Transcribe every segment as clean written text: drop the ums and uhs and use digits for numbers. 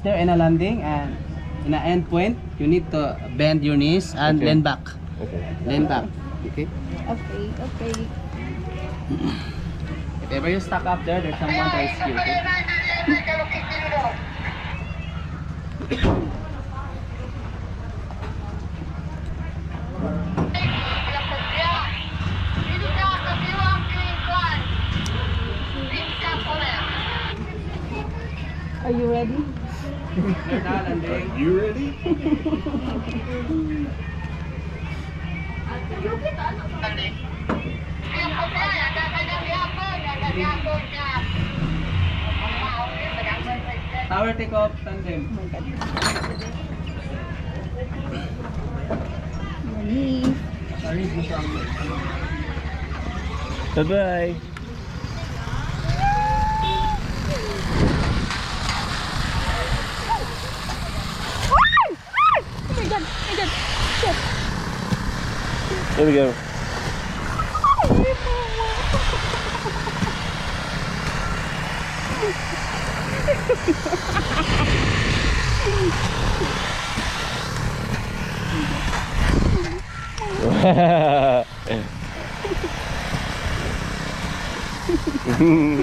there in a landing and in an end point, you need to bend your knees and Okay. lean back. Okay. Lean back. Okay. Okay, okay. If ever you stuck up there, there's someone to rescue. Okay? Are you ready? Are you ready? Tower take off, tandem. Oh my God. Ready? Sorry, Bye-bye. Oh my God, oh my God. Shit. There we go.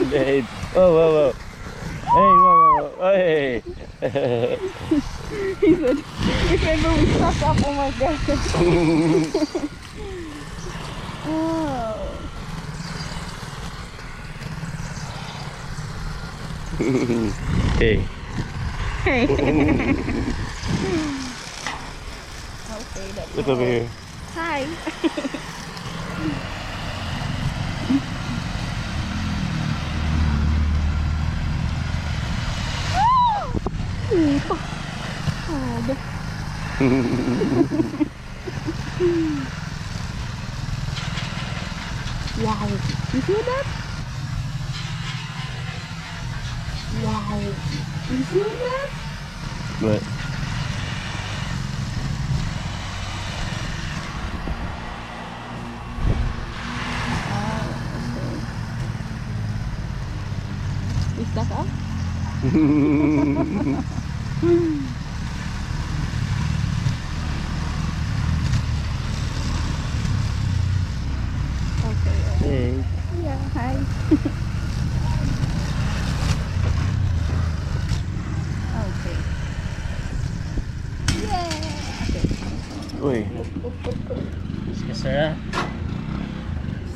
Babe. Whoa, whoa, whoa. Hey, whoa, whoa, whoa. Hey. He said, if ever we stuck up, oh my God. Oh. Hey. Hey. Okay, that's Look all. over here. Hi. Wow. You feel that? Wow. You feel that? What? You stuck up? Okay. Hey. Yeah, hi. Okay. Yeah. Okay. Uy. Yes, sir.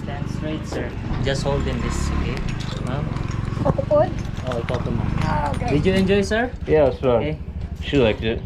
Stand straight, sir. Just hold in this, okay? Ma'am? Pokopod? Oh, ikaw to, ma'am. Ah, okay. Did you enjoy, sir? Yeah, it's fun. Okay. She liked it.